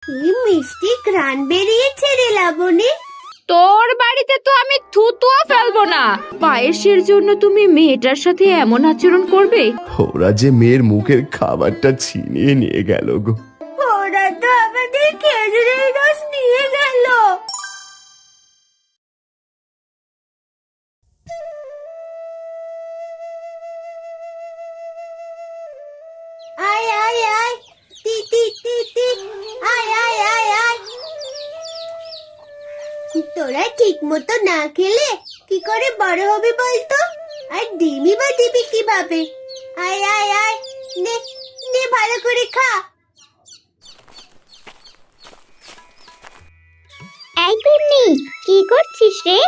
কি মিষ্টি ঘ্রাণ বেরিয়েছে রে লাবণী। তোর বাড়িতে তো আমি থুতুও ফেলবো না। পায়েসের জন্য তুমি মেয়েটার সাথে এমন আচরণ করবে? ওরা যে মেয়ের মুখের খাবারটা ছিনিয়ে নিয়ে গেল গো। ওরা তো আমাদের খেজুরের রস নিয়ে গেল। আয় আয় আয়, টি টি টি টি, আয় আয় আয় আয়। তোরা ঠিক মতো না খেলে কি করে বড় হবে বলতো? আর ডিমই বা দিবি কিভাবে? আয় আয় আয়, নে নে ভালো করে খা। এই পিমনি, কি করছিস রে?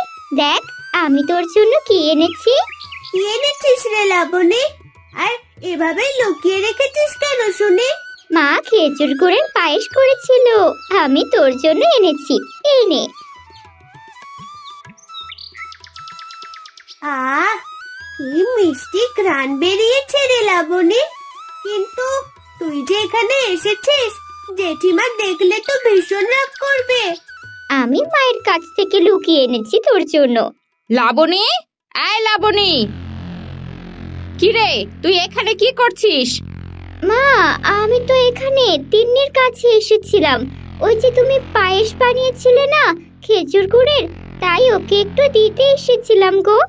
দেখ আমি তোর জন্য কি এনেছি। কি এনেছিস রে লাবণী? আর এভাবে লুকিয়ে রেখেছিস কেন শুনি? মা খেজুর গুড়ের পায়েস করেছিল, আমি তোর জন্য এনেছি। এই নে। আহ, কি মিষ্টি ঘ্রাণ বেরিয়েছে রে লাবণী। কিন্তু তুই যে এখানে এসেছিস, জেঠিমা দেখলে তো ভীষণ রাগ করবে। আমি মায়ের কাছ থেকে লুকিয়ে এনেছি তোর জন্য। লাবণী, আয় লাবণী। কি রে, তুই এখানে কি করছিস? মা, আমি তো এখানে তিন্নির কাছে এসেছিলাম। ওই যে তুমি পায়েস বানিয়েছিলে না খেজুর গুড়ের, তাই ওকে একটু দিতে এসেছিলাম গো।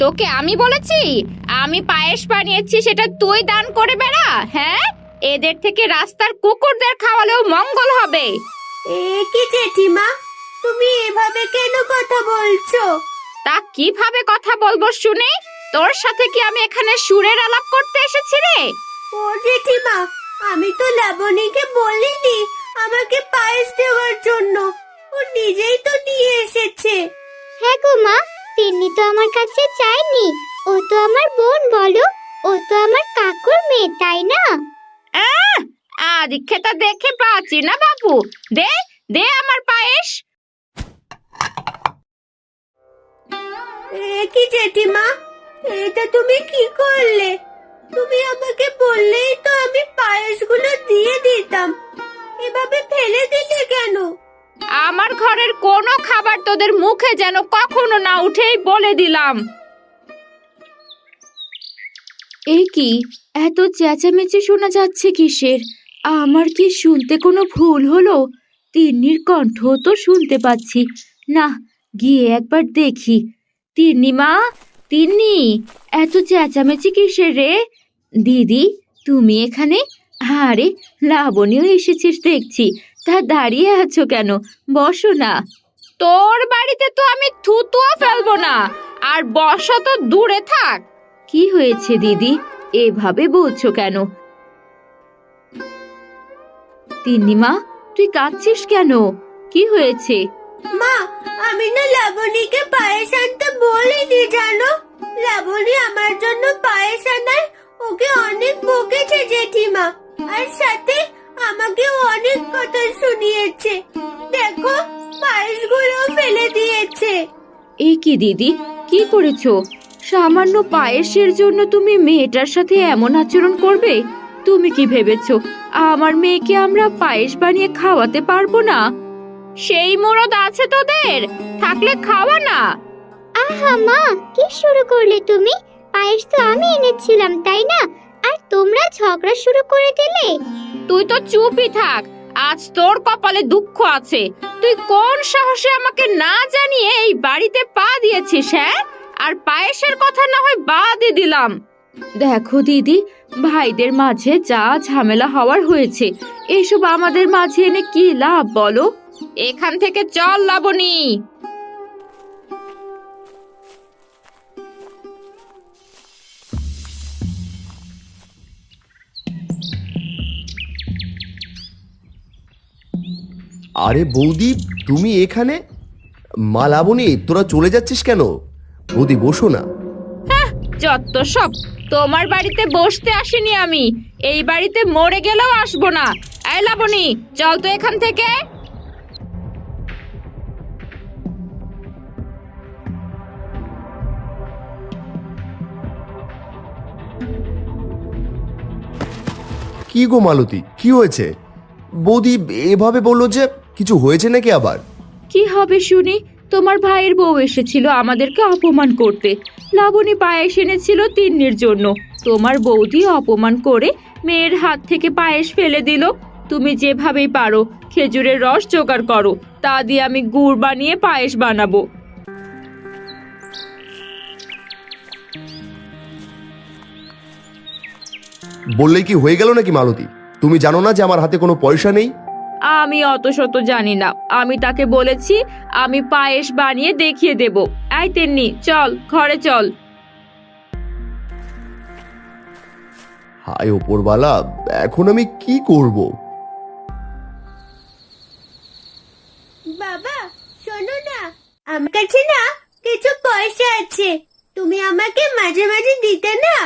তোকে আমি বলেছি আমি পায়েস বানিয়েছি সেটা তুই দান করে বেড়া? হ্যাঁ, এদের থেকে রাস্তার কুকুরদের খাওয়ালেও মঙ্গল হবে। এ কি জেঠিমা, তুমি এভাবে কেন কথা বলছো? তা কিভাবে কথা বলবো শুনি? তোর সাথে কি আমি এখানে সুরের আলাপ করতে এসেছি রে? ও জেঠিমা, আমি তো লাবণীকে বলিনি আমাকে পায়েস দেওয়ার জন্য। ও নিজেই তো নিয়ে এসেছে। হ্যাঁ গো মা, তিন্নি তো আমার কাছে চায়নি। ও তো আমার বোন, বলো। ও তো আমার কাকুর মেয়ে, তাই না? আদিক্ষেতা দেখে পাচ্ছি না বাবু। দে দে আমার পায়েস। এ কি জেঠিমা, এটা তুমি কি করলে? তুমি আমাকে বললেই তো আমি পায়েসগুলো দিয়ে দিতাম, এভাবে ফেলে দিলে কেন? আমার ঘরের কোনো খাবার তোদের মুখে যেন কখনো না উঠেই বলে দিলাম। এই কি, এত চেঁচামেচি শোনা যাচ্ছে কিসের? আমার কি শুনতে কোনো ভুল হলো? তিন্নির কণ্ঠ তো শুনতে পাচ্ছি না। গিয়ে একবার দেখি। তিন্নি মা, তিন্নি, এত চেঁচামেচি কিসের রে? দিদি, তুমি এখানে? আরে, লাবণীও এসেছিস দেখছি। তা দাঁড়িয়ে আছো কেন? বসো না। তোর বাড়িতে তো আমি থুতুও ফেলবো না, আর বসা তো দূরে থাক। কি হয়েছে দিদি, এভাবে বলছো কেন? তিন্নিমা, তুই কাঁদছিস কেন? কি হয়েছে? মা, আমি না লাবণীকে পায়েস আনতে বলিনি জানো। লাবণী আমার জন্য পায়েস আনায় ওকে অনেক বকেছে জেঠিমা, আর সাথে আমাকেও অনেক কথা শুনিয়েছে। দেখো, পায়েসগুলো ফেলে দিয়েছে। এই কি দিদি, কি করেছো? সামান্য পায়েসের জন্য তুমি মেয়েটার সাথে এমন আচরণ করবে? তুমি কি ভেবেছো আমার মেয়েকে আমরা পায়েস বানিয়ে খাওয়াতে পারবো না? সেই মুরদ আছে তোদের, থাকলে খাওয়া না। আহা মা, কি শুরু করলে তুমি? পায়েস তো আমি এনেছিলাম, তাই না? আর তোমরা ঝগড়া শুরু করে দিলে। তুই তো চুপই থাক। আজ তোর কপালে দুঃখ আছে। তুই কোন সাহসে আমাকে না জানিয়ে এই বাড়িতে পা দিয়েছিস? হ্যাঁ, আর পায়েসের কথা না হয় বাদই দিলাম। দেখো দিদি, ভাইদের মাঝে যা ঝামেলা হওয়ার হয়েছে, এসব আমাদের মাঝে এনে কি লাভ বলো? এখান থেকে চল লাবণী। আরে বৌদি, তুমি এখানে? মা লাবণী, তোরা চলে যাচ্ছিস কেন? বৌদি বসো না। যত সব, তোমার বাড়িতে বসতে আসিনি আমি, এই বাড়িতে মরে গেলেও আসবো না। এই লাবণী, চল তো এখান থেকে। কি গো মালতী, কি হয়েছে? বৌদি এভাবে বললো যে, কিছু হয়েছে নাকি আবার? কি হবে শুনি? তোমার ভাইয়ের বউ এসেছিল আমাদেরকে অপমান করতে। লাবণী পায়েস এনেছিল তিন্নির জন্য। তোমার বৌদি অপমান করে মেয়ের হাত থেকে পায়েস ফেলে দিল। তুমি যেভাবেই পারো খেজুরের রস জোগাড় করো, তা দিয়ে আমি গুড় বানিয়ে পায়েস বানাবো। বললেই কি হয়ে গেল নাকি মালতী? তুমি জানো না যে আমার হাতে কোনো পয়সা নেই? আমি অত শত জানি না। আমি তাকে বলেছি আমি পায়েস বানিয়ে দেখিয়ে দেব। এই তিন্নি, চল ঘরে চল। হায় ওপরওয়ালা, এখন আমি কি করব? বাবা শোনো না, আমার কাছে না কিছু পয়সা আছে, তুমি আমাকে মাঝে মাঝে দিতে না।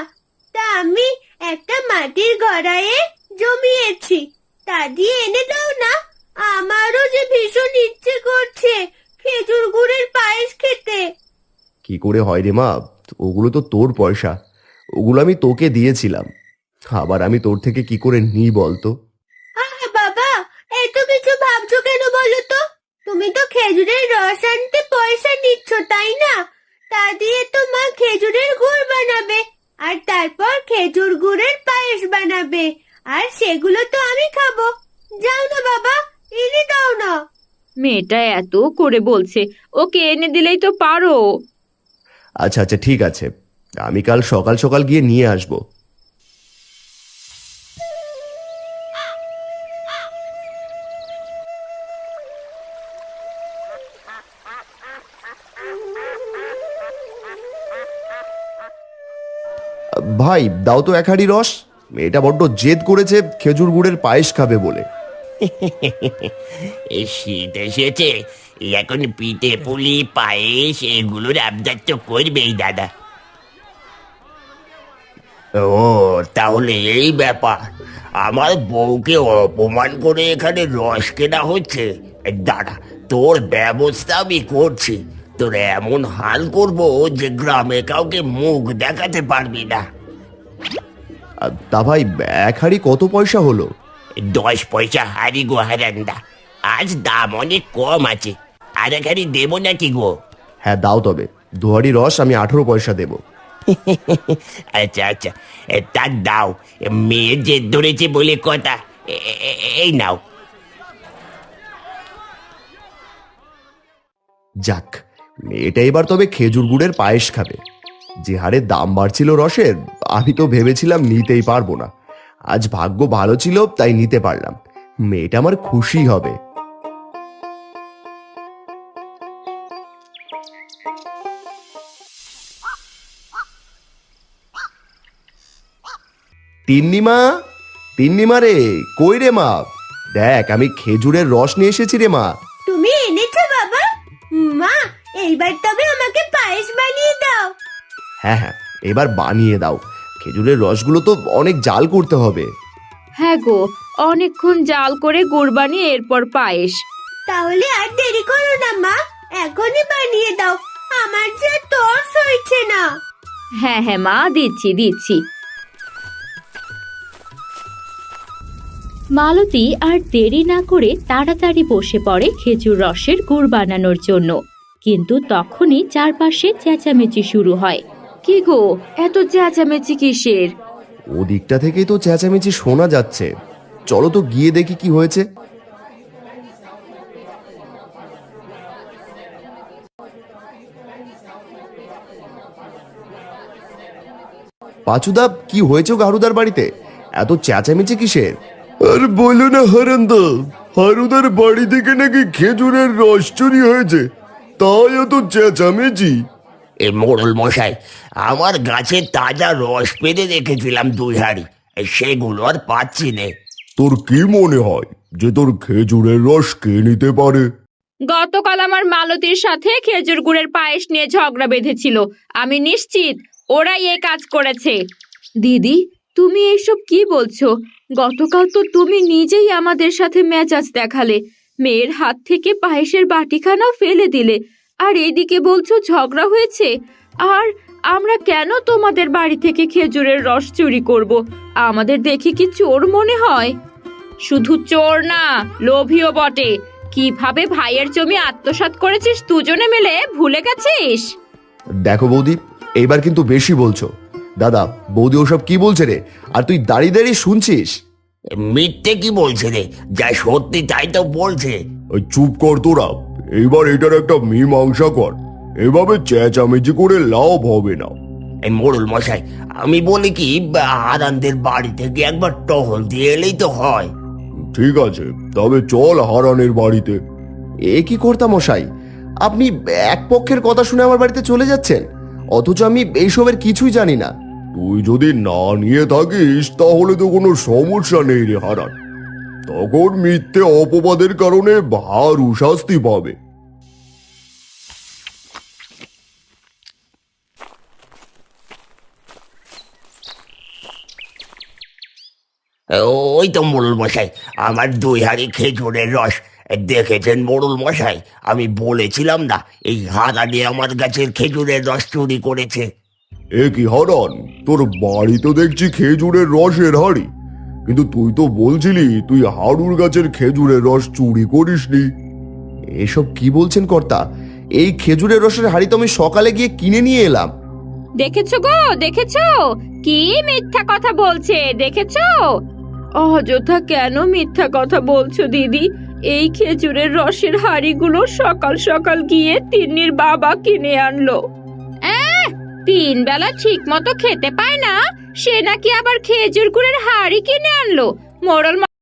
তা আমি একটা মাটির গড়াইয়ে জমিয়েছি, তা দিয়ে এনে দাও না। আমারও যে ভীষণ ইচ্ছে করছে খেজুর গুড়ের পায়েস খেতে। কি করে হয় রে মা? ওগুলো তো তোর পয়সা, ওগুলো আমি তোকে দিয়েছিলাম। আবার আমি তোর থেকে কি করে নিই বলতো? বাবা এত কিছু ভাবছো কেন বলো তো? তুমি তো খেজুরের রস আনতে পয়সা নিচ্ছ তাই না? তা দিয়ে তো মা খেজুরের গুড় বানাবে, আর তারপর খেজুর গুড়ের পায়েস বানাবে, আর সেগুলো তো আমি খাবো। যাও না বাবা, এনে দাও না। মেয়েটা এত করে বলছে, ওকে এনে দিলেই তো পারো। আচ্ছা আচ্ছা ঠিক আছে, আমি কাল সকাল সকাল গিয়ে নিয়ে আসবো। ভাই দাও তো 1 হাঁড়ি রস। মেয়েটা বড্ড জেদ করেছে খেজুর গুড়ের পায়েস খাবে বলে। এই শীত এসেছে, এখন পিঠে পুলি পায়েস এগুলোর আবদার তো করবেই দাদা। ও তাহলে এই ব্যাপার, আমার বউকে অপমান করে এখানে রস কেনা হচ্ছে। দাদা, তোর ব্যবস্থা আমি করছি। তোর এমন হাল করব যে গ্রামে কাউকে মুখ দেখাতে পারবি না। তা ভাই 1 হাঁড়ি কত পয়সা হলো? 10 পয়সা হারি গো হারান্দা, আজ দাম অনেক কম আছে। আর এখানে দেবো নাকি গো? হ্যাঁ দাও, তবে 2 হাঁড়ি রস আমি 18 পয়সা দেব। আচ্ছা আচ্ছা, তা দাও। মেয়ে যে ধরেছে বলে কথা। এই নাও। যাক, মেয়েটা এবার তবে খেজুর গুড়ের পায়েস খাবে। যে হারে দাম বাড়ছিল রসের, আমি তো ভেবেছিলাম নিতেই পারবো না। আজ ভাগ্য ভালো ছিল তাই নিতে পারলাম। মেয়েটা আমার খুশি হবে। তিন্নিমা, তিন্নিমা রে, কই রে মা? দেখ আমি খেজুরের রস নিয়ে এসেছি রে মা। তুমি এনেছো বাবা? মা এইবার তবে আমাকে পায়েস বানিয়ে দাও। হ্যাঁ হ্যাঁ, এবার বানিয়ে দাও। খেজুরের রসগুলো তো অনেক জাল করতে হবে। হ্যাঁ গো, অনেকক্ষণ জাল করে গুড় বানিয়ে এরপর পায়েস। তাহলে আর দেরি করো না মা, এখনই বানিয়ে দাও। আমার যে তর্স হয়েছে না। হ্যাঁ হ্যাঁ মা, দিচ্ছি দিচ্ছি। মালতী আর দেরি না করে তাড়াতাড়ি বসে পড়ে খেজুর রসের গুড় বানানোর জন্য। কিন্তু তখনই চারপাশে চেঁচামেচি শুরু হয়। কি গো, এত চেঁচামেচি কিসের? ওদিকটা থেকেই তো চেঁচামেচি শোনা যাচ্ছে। চলো তো গিয়ে দেখি কি হয়েছে। পাঁচুদা, কি হয়েছে গারুদার বাড়িতে? এত চেঁচামেচি কিসের? আর বলো না হারান্দা, হারুদার বাড়ি থেকে নাকি খেজুরের রস চুরি হয়েছে, তাই এত চেঁচামেচি। এ মোড়ল মশাই, আমার গাছে তাজা রস পেরে রেখেছিলাম 2 হাঁড়ি, সেগুলো আর পাচ্ছি নে। তোর কি মনে হয় যে তোর খেজুরের রস কে নিতে পারে? গতকাল আমার মালতীর সাথে খেজুর গুড়ের পায়েস নিয়ে ঝগড়া বেঁধেছিল। আমি নিশ্চিত ওরাই এই কাজ করেছে। দিদি, তুমি এইসব কি বলছো? গতকাল তো তুমি নিজেই আমাদের সাথে মেজাজ দেখালে, মেয়ের হাত থেকে পায়েসের বাটিখানাও ফেলে দিলে, আর এইদিকে বলছো ঝগড়া হয়েছে। আর আমরা কেন তোমাদের বাড়ি থেকে খেজুরের রস চুরি করব? আমাদের দেখে কি চোর মনে হয়? শুধু চোর না, লোভীও বটে। কিভাবে ভাইয়ের জমি আত্মসাৎ করেছিস দুজনে মিলে ভুলে গেছিস? দেখো বৌদি, এইবার কিন্তু বেশি বলছো। দাদা, বৌদি ওসব কি বলছে রে? আর তুই দাঁড়িয়ে দাঁড়িয়ে শুনছিস? মিথ্যে কি বলছে রে? যা সত্যি তাই তো বলছে। ওই চুপ কর তোরা, এবার এটার একটা মীমাংসা কর। এভাবে চেঁচামেচি করে লাভ হবে না। এই মোড়ল মশাই, আমি বলি কি, হারানদের বাড়ি থেকে একবার টহল দিয়ে এলেই তো হয়। ঠিক আছে, তবে চল হারানের বাড়িতে। এ কি করতাম মশাই, আপনি এক পক্ষের কথা শুনে আমার বাড়িতে চলে যাচ্ছেন, অথচ আমি এইসবের কিছুই জানি না। তুই যদি না নিয়ে থাকিস তাহলে তো কোনো সমস্যা নেই রে হারান। তখন মিথ্যে অপবাদের কারণে ভারু শাস্তি পাবে। ওই তো মোড়ল মশাই, আমার 2 হাঁড়ি খেজুরের রস। দেখেছেন মোড়ল মশাই, আমি বলেছিলাম না এই হারানি আমার গাছের খেজুরের রস চুরি করেছে। এ কি হারান, তোর বাড়ি তো দেখছি খেজুরের রসের হাড়ি, কিন্তু তুই তো বলছিলি তুই হাড়ুর গাছের খেজুরের রস চুরি করিসনি। এসব কি বলছেন কর্তা? এই খেজুরের রসের হাড়ি তো আমি সকালে গিয়ে কিনে নিয়ে এলাম। দেখেছো গো, দেখেছো কি মিথ্যা কথা বলছে? দেখেছো? অযথা কেন মিথ্যা কথা বলছো দিদি? এই খেজুরের রসের হাঁড়িগুলো সকাল সকাল গিয়ে তিন্নির বাবা কিনে আনলো। 3 বেলা ঠিক মতো খেতে পায় না, সে নাকি আবার খেজুর গুড়ের হাঁড়ি কিনে আনলো? মোড়ল